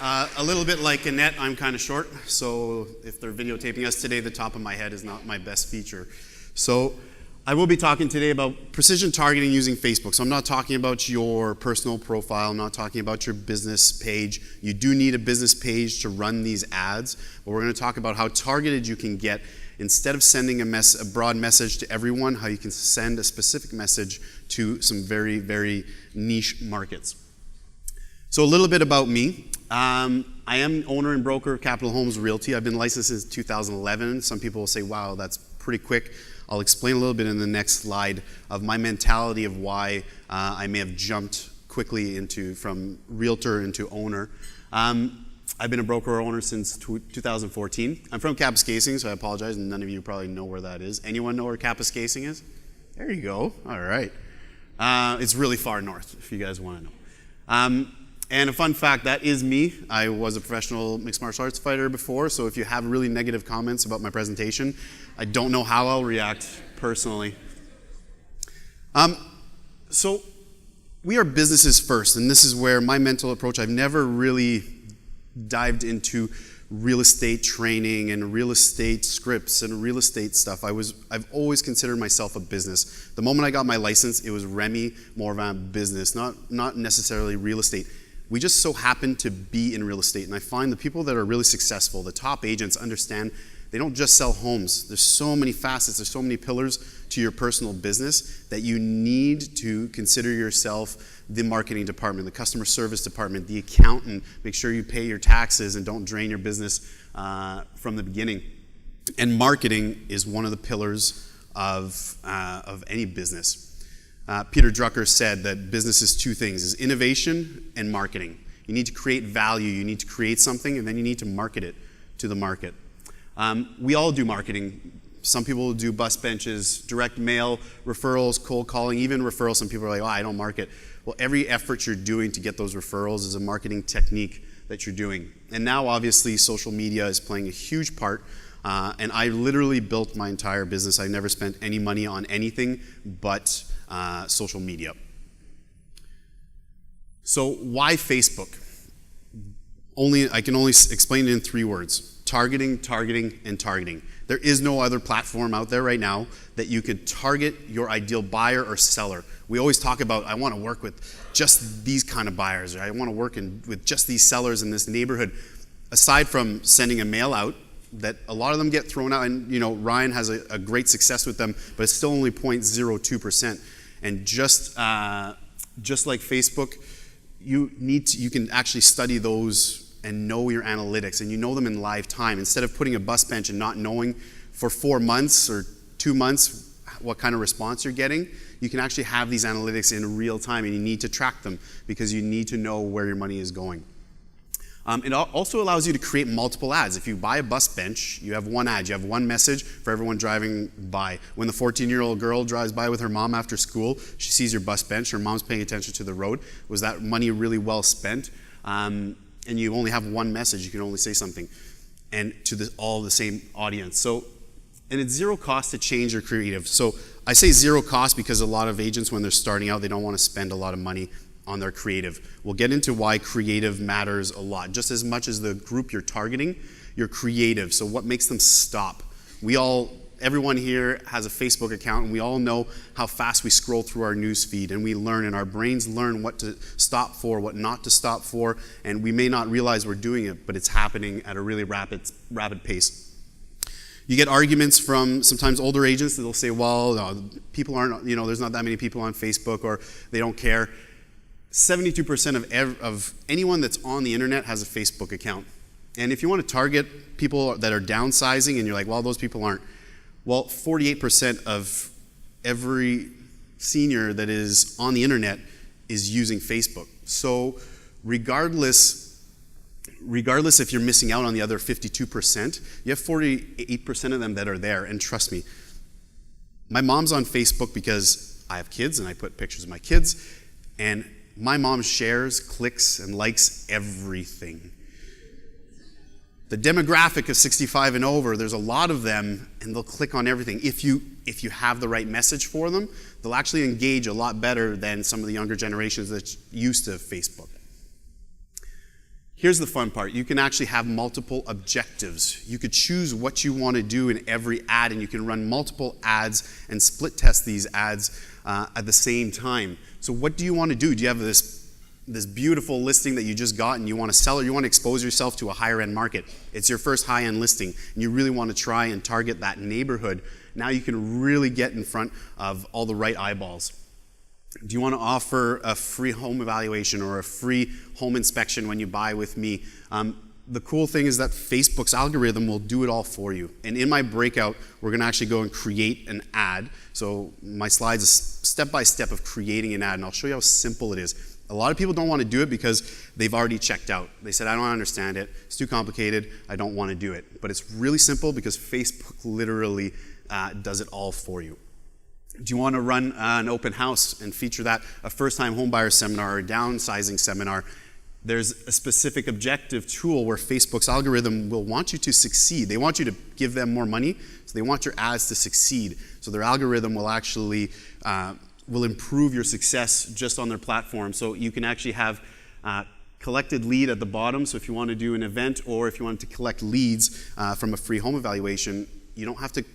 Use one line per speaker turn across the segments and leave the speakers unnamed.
A little bit like Annette, I'm kind of short, so if they're videotaping us today, the top of my head is not my best feature. So I will be talking today about precision targeting using Facebook. So I'm not talking about your personal profile, I'm not talking about your business page. You do need a business page to run these ads, but we're going to talk about how targeted you can get. Instead of sending a broad message to everyone, how you can send a specific message to some very, very niche markets. So a little bit about me. I am owner and broker of Capital Homes Realty. I've been licensed since 2011. Some people will say, wow, that's pretty quick. I'll explain a little bit in the next slide of my mentality of why I may have jumped quickly from realtor into owner. I've been a broker or owner since 2014. I'm from Kapuskasing, so I apologize, and none of you probably know where that is. Anyone know where Kapuskasing is? There you go. All right. It's really far north, if you guys want to know. And a fun fact, that is me. I was a professional mixed martial arts fighter before, so if you have really negative comments about my presentation, I don't know how I'll react personally. So we are businesses first, and this is where my mental approach, I've never really dived into real estate training and real estate scripts and real estate stuff. I've always considered myself a business. The moment I got my license, it was Remy, more of a business, not necessarily real estate. We just so happen to be in real estate, and I find the people that are really successful, the top agents, understand they don't just sell homes. There's so many facets, there's so many pillars to your personal business that you need to consider yourself the marketing department, the customer service department, the accountant. Make sure you pay your taxes and don't drain your business from the beginning. And marketing is one of the pillars of any business. Peter Drucker said that business is two things, is innovation and marketing. You need to create value, you need to create something, and then you need to market it to the market. We all do marketing. Some people do bus benches, direct mail, referrals, cold calling, even referrals. Some people are like, oh, I don't market. Well, every effort you're doing to get those referrals is a marketing technique that you're doing. And now, obviously, social media is playing a huge part. And I literally built my entire business. I never spent any money on anything but social media. So why Facebook? I can only explain it in 3 words. Targeting, targeting, and targeting. There is no other platform out there right now that you could target your ideal buyer or seller. We always talk about, I want to work with just these kind of buyers, or I want to work with just these sellers in this neighborhood. Aside from sending a mail out, that a lot of them get thrown out, and Ryan has a great success with them, but it's still only 0.02%. And just like Facebook, you can actually study those and know your analytics, and you know them in live time. Instead of putting a bus bench and not knowing for 4 months or 2 months what kind of response you're getting, you can actually have these analytics in real time, and you need to track them because you need to know where your money is going. It also allows you to create multiple ads. If you buy a bus bench, you have one ad. You have one message for everyone driving by. When the 14-year-old girl drives by with her mom after school, she sees your bus bench. Her mom's paying attention to the road. Was that money really well spent? And you only have one message. You can only say something, and to all the same audience. And it's zero cost to change your creative. So I say zero cost because a lot of agents, when they're starting out, they don't want to spend a lot of money on their creative. We'll get into why creative matters a lot. Just as much as the group you're targeting, you're creative. So what makes them stop? Everyone here has a Facebook account, and we all know how fast we scroll through our news feed, and we learn, and our brains learn what to stop for, what not to stop for, and we may not realize we're doing it, but it's happening at a really rapid pace. You get arguments from sometimes older agents that will say, well, no, people aren't, there's not that many people on Facebook, or they don't care. 72% of anyone that's on the internet has a Facebook account. And if you want to target people that are downsizing and you're like, well, those people aren't. Well, 48% of every senior that is on the internet is using Facebook. So regardless if you're missing out on the other 52%, you have 48% of them that are there. And trust me, my mom's on Facebook because I have kids and I put pictures of my kids, and my mom shares, clicks, and likes everything. The demographic of 65 and over, there's a lot of them, and they'll click on everything. If you have the right message for them, they'll actually engage a lot better than some of the younger generations that's used to Facebook. Here's the fun part. You can actually have multiple objectives. You could choose what you want to do in every ad, and you can run multiple ads and split test these ads at the same time. So what do you want to do? Do you have this beautiful listing that you just got and you want to sell it? You want to expose yourself to a higher end market. It's your first high-end listing, and you really want to try and target that neighborhood. Now you can really get in front of all the right eyeballs. Do you want to offer a free home evaluation or a free home inspection when you buy with me? The cool thing is that Facebook's algorithm will do it all for you. And in my breakout, we're going to actually go and create an ad. So my slides is step-by-step of creating an ad, and I'll show you how simple it is. A lot of people don't want to do it because they've already checked out. They said, I don't understand it. It's too complicated. I don't want to do it. But it's really simple because Facebook literally does it all for you. Do you want to run an open house and feature that, a first-time homebuyer seminar or a downsizing seminar? There's a specific objective tool where Facebook's algorithm will want you to succeed. They want you to give them more money, so they want your ads to succeed. So their algorithm will actually will improve your success just on their platform. So you can actually have collected lead at the bottom. So if you want to do an event or if you want to collect leads from a free home evaluation, you don't have to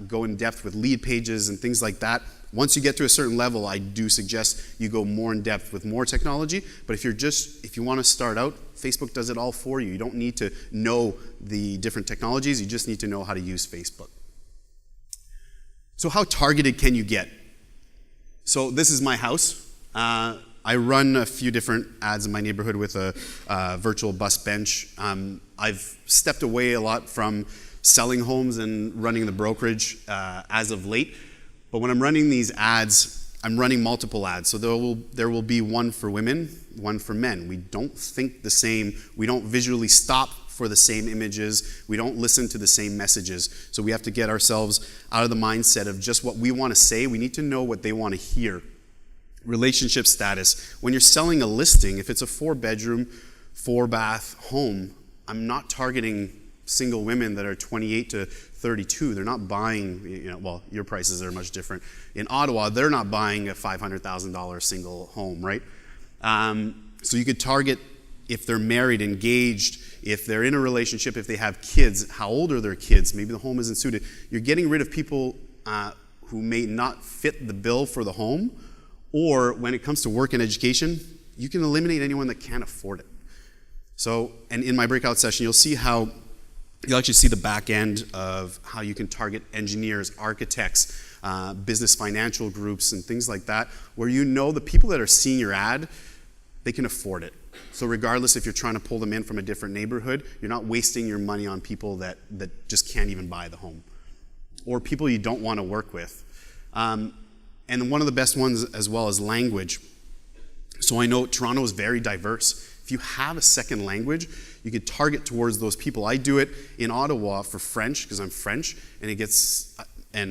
go in depth with lead pages and things like that. Once you get to a certain level, I do suggest you go more in depth with more technology. But if you want to start out, Facebook does it all for you. You don't need to know the different technologies. You just need to know how to use Facebook. So how targeted can you get? So this is my house. I run a few different ads in my neighborhood with a virtual bus bench. I've stepped away a lot from selling homes and running the brokerage as of late. But when I'm running these ads, I'm running multiple ads. So there will be one for women, one for men. We don't think the same. We don't visually stop for the same images. We don't listen to the same messages. So we have to get ourselves out of the mindset of just what we want to say. We need to know what they want to hear. Relationship status. When you're selling a listing, if it's a 4-bedroom, 4-bath home, I'm not targeting single women that are 28 to 32. They're not buying, well, your prices are much different. In Ottawa, they're not buying a $500,000 single home, right? So you could target if they're married, engaged, if they're in a relationship, if they have kids, how old are their kids? Maybe the home isn't suited. You're getting rid of people who may not fit the bill for the home, or when it comes to work and education, you can eliminate anyone that can't afford it. So, and in my breakout session, you'll actually see the back end of how you can target engineers, architects, business financial groups, and things like that, where the people that are seeing your ad, they can afford it. So regardless if you're trying to pull them in from a different neighborhood, you're not wasting your money on people that just can't even buy the home, or people you don't want to work with. And one of the best ones as well is language. So I know Toronto is very diverse. If you have a second language, you could target towards those people. I do it in Ottawa for French because I'm French, and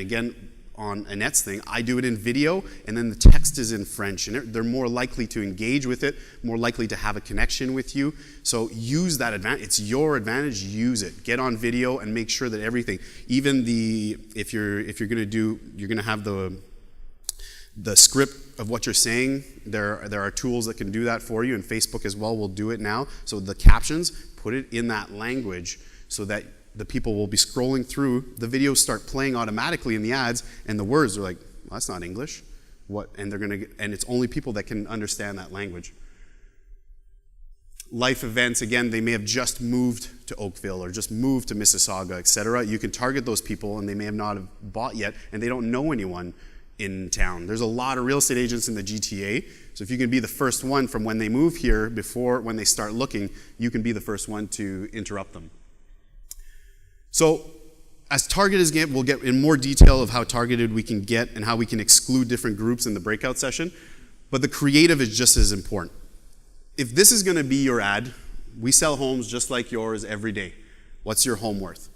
again, on Annette's thing, I do it in video, and then the text is in French, and they're more likely to engage with it, more likely to have a connection with you. So use that advantage. It's your advantage. Use it. Get on video and make sure that everything, even if you're going to have the script of what you're saying. There are tools that can do that for you, and Facebook as well will do it now. So the captions, put it in that language so that the people will be scrolling through. The videos start playing automatically in the ads, and the words are like, well, that's not English. What? And it's only people that can understand that language. Life events, again, they may have just moved to Oakville or just moved to Mississauga, etc. You can target those people, and they may have not have bought yet, and they don't know anyone in town. There's a lot of real estate agents in the GTA, so if you can be the first one from when they move here before when they start looking, you can be the first one to interrupt them. So as targeted as we'll get in more detail of how targeted we can get and how we can exclude different groups in the breakout session, but the creative is just as important. If this is going to be your ad, we sell homes just like yours every day. What's your home worth?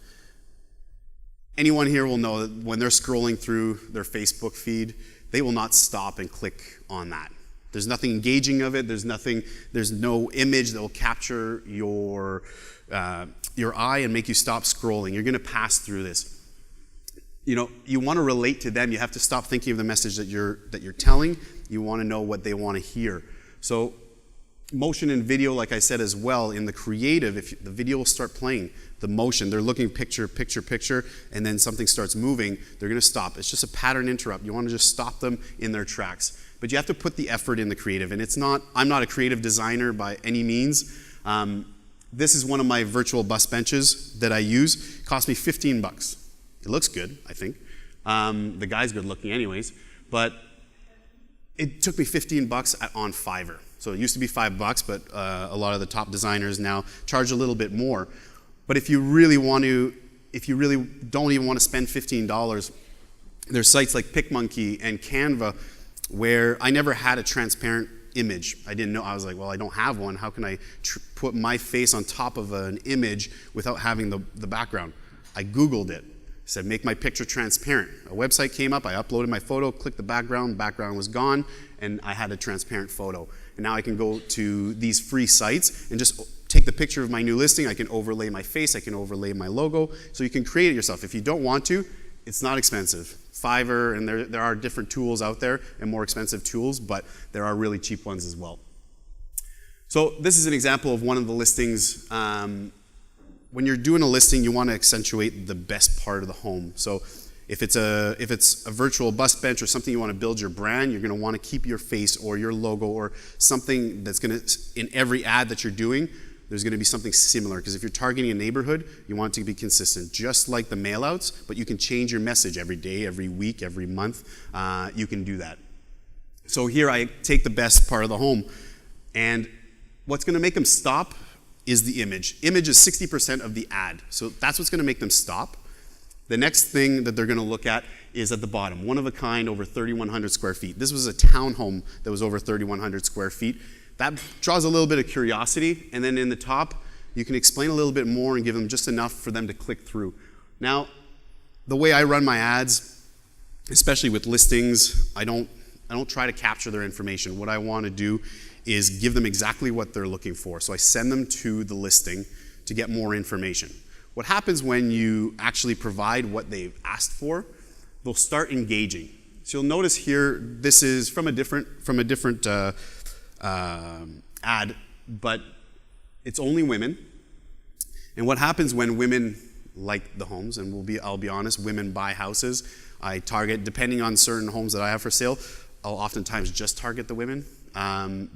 Anyone here will know that when they're scrolling through their Facebook feed, they will not stop and click on that. There's nothing engaging of it. There's no image that will capture your eye and make you stop scrolling. You're going to pass through this. You want to relate to them. You have to stop thinking of the message that you're telling. You want to know what they want to hear. So motion and video, like I said as well, in the creative, if the video will start playing, the motion, they're looking picture, picture, picture, and then something starts moving, they're going to stop. It's just a pattern interrupt. You want to just stop them in their tracks. But you have to put the effort in the creative, and I'm not a creative designer by any means. This is one of my virtual bus benches that I use. It cost me $15. It looks good, I think. The guy's good looking anyways, but it took me $15 on Fiverr. So it used to be $5, but a lot of the top designers now charge a little bit more. But if you really don't even want to spend $15, there's sites like PicMonkey and Canva where I never had a transparent image. I didn't know. I was like, well, I don't have one. How can I put my face on top of an image without having the background? I Googled it. Said, make my picture transparent. A website came up, I uploaded my photo, clicked the background was gone, and I had a transparent photo. And now I can go to these free sites and just take the picture of my new listing, I can overlay my face, I can overlay my logo, so you can create it yourself. If you don't want to, it's not expensive. Fiverr, and there are different tools out there and more expensive tools, but there are really cheap ones as well. So this is an example of one of the listings. When you're doing a listing, you want to accentuate the best part of the home. So if it's a virtual bus bench or something you want to build your brand, you're going to want to keep your face or your logo or something that's going to, in every ad that you're doing, there's going to be something similar. Because if you're targeting a neighborhood, you want it to be consistent, just like the mailouts, but you can change your message every day, every week, every month. You can do that. So here I take the best part of the home, and what's going to make them stop is the image. Image is 60% of the ad. So that's what's going to make them stop. The next thing that they're going to look at is at the bottom, one of a kind, over 3,100 square feet. This was a townhome that was over 3,100 square feet. That draws a little bit of curiosity. And then in the top, you can explain a little bit more and give them just enough for them to click through. Now, the way I run my ads, especially with listings, I don't try to capture their information. What I want to do is give them exactly what they're looking for. So I send them to the listing to get more information. What happens when you actually provide what they've asked for, they'll start engaging. So you'll notice here, this is from a different ad, but it's only women. And what happens when women like the homes, and I'll be honest, women buy houses. I target, depending on certain homes that I have for sale, I'll oftentimes just target the women.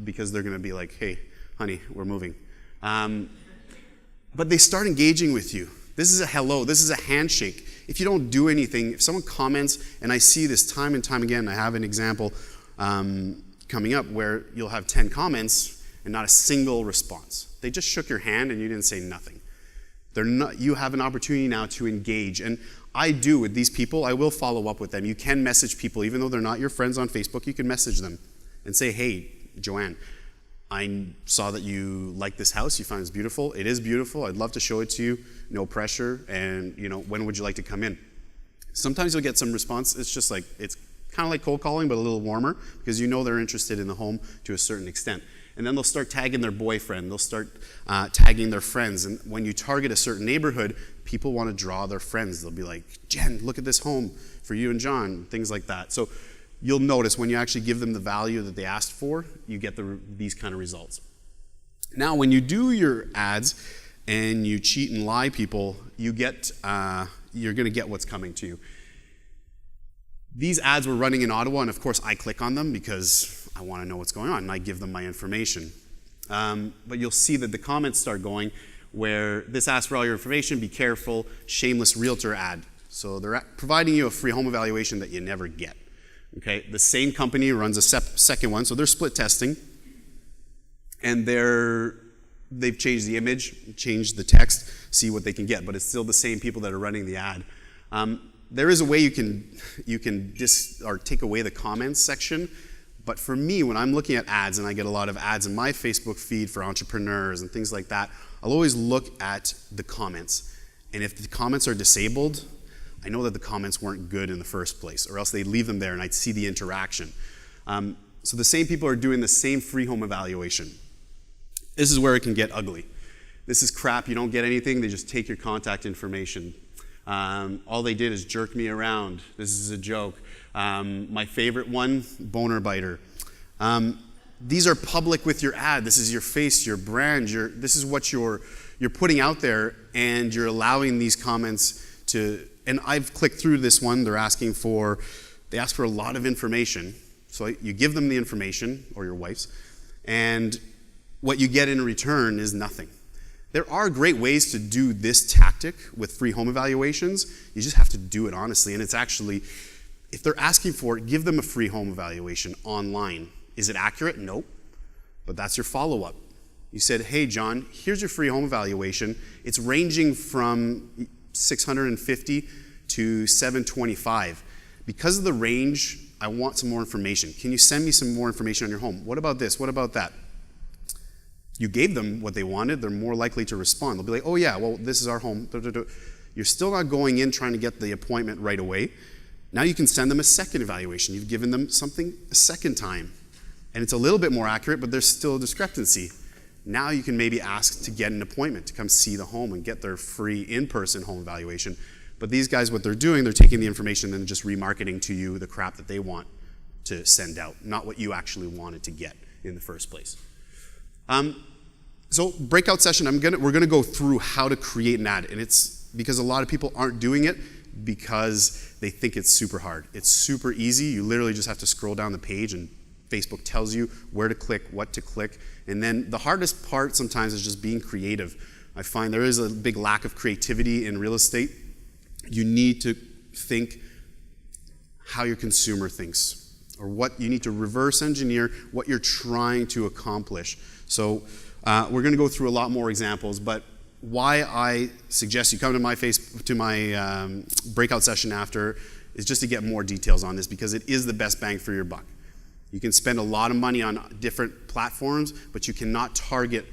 Because they're going to be like, hey, honey, we're moving. But they start engaging with you. This is a hello. This is a handshake. If you don't do anything, if someone comments, and I see this time and time again, I have an example coming up where you'll have 10 comments and not a single response. They just shook your hand and you didn't say nothing. You have an opportunity now to engage. And I do with these people. I will follow up with them. You can message people. Even though they're not your friends on Facebook, you can message them and say, hey, Joanne, I saw that you like this house. You found it's beautiful. It is beautiful. I'd love to show it to you. No pressure. And when would you like to come in? Sometimes you'll get some response. It's just like, it's kind of like cold calling, but a little warmer because you know they're interested in the home to a certain extent. And then they'll start tagging their boyfriend. They'll start tagging their friends. And when you target a certain neighborhood, people want to draw their friends. They'll be like, Jen, look at this home for you and John, things like that. So you'll notice when you actually give them the value that they asked for, you get these kind of results. Now, when you do your ads and you cheat and lie people, you're going to get what's coming to you. These ads were running in Ottawa, and of course I click on them because I want to know what's going on, and I give them my information. But you'll see that the comments start going where this asks for all your information, be careful, shameless realtor ad. So they're providing you a free home evaluation that you never get. Okay, the same company runs a second one, so they're split testing, and they've changed the image, changed the text, see what they can get, but it's still the same people that are running the ad. There is a way you can take away the comments section, but for me, when I'm looking at ads, and I get a lot of ads in my Facebook feed for entrepreneurs and things like that, I'll always look at the comments, and if the comments are disabled, I know that the comments weren't good in the first place, or else they'd leave them there and I'd see the interaction. So the same people are doing the same free home evaluation. This is where it can get ugly. This is crap, you don't get anything, they just take your contact information. All they did is jerk me around. This is a joke. My favorite one, boner biter. these are public with your ad. This is your face, your brand. This is what you're putting out there, and you're allowing these comments to. And I've clicked through this one. They ask for a lot of information. So you give them the information, or your wife's, and what you get in return is nothing. There are great ways to do this tactic with free home evaluations. You just have to do it honestly. And it's actually, if they're asking for it, give them a free home evaluation online. Is it accurate? Nope. But that's your follow-up. You said, hey, John, here's your free home evaluation. It's ranging from 650 to 725. Because of the range, I want some more information. Can you send me some more information on your home? What about this? What about that? You gave them what they wanted. They're more likely to respond. They'll be like, oh yeah, well, this is our home. You're still not going in trying to get the appointment right away. Now you can send them a second evaluation. You've given them something a second time. And it's a little bit more accurate, but there's still a discrepancy. Now you can maybe ask to get an appointment to come see the home and get their free in-person home evaluation. But these guys, what they're doing, they're taking the information and just remarketing to you the crap that they want to send out, not what you actually wanted to get in the first place. So breakout session, we're gonna go through how to create an ad, and it's because a lot of people aren't doing it because they think it's super hard. It's super easy. You literally just have to scroll down the page and Facebook tells you where to click, what to click, and then the hardest part sometimes is just being creative. I find there is a big lack of creativity in real estate. You need to think how your consumer thinks, or what you need to reverse engineer what you're trying to accomplish. So we're going to go through a lot more examples, but why I suggest you come to my breakout session after is just to get more details on this, because it is the best bang for your buck. You can spend a lot of money on different platforms, but you cannot target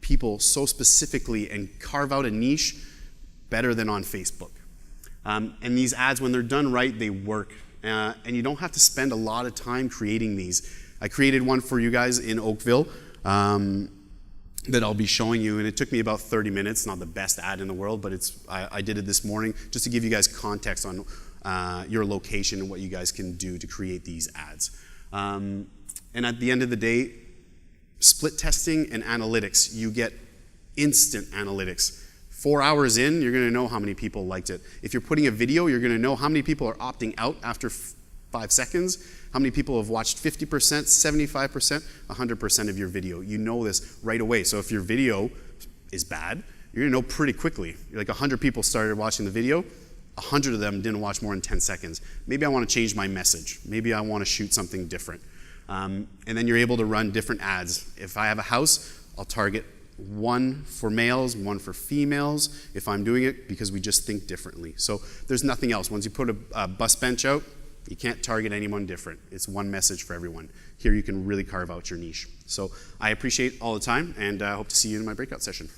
people so specifically and carve out a niche better than on Facebook. And these ads, when they're done right, they work. And you don't have to spend a lot of time creating these. I created one for you guys in Oakville that I'll be showing you, and it took me about 30 minutes. Not the best ad in the world, but I did it this morning just to give you guys context on your location and what you guys can do to create these ads. And at the end of the day, split testing and analytics, you get instant analytics. 4 hours in, you're going to know how many people liked it. If you're putting a video, you're going to know how many people are opting out after 5 seconds, how many people have watched 50%, 75%, 100% of your video. You know this right away. So if your video is bad, you're going to know pretty quickly. Like 100 people started watching the video, 100 of them didn't watch more than 10 seconds. Maybe I want to change my message. Maybe I want to shoot something different. And then you're able to run different ads. If I have a house, I'll target one for males, one for females, if I'm doing it, because we just think differently. So there's nothing else. Once you put a bus bench out, you can't target anyone different. It's one message for everyone. Here you can really carve out your niche. So I appreciate all the time, and I hope to see you in my breakout session.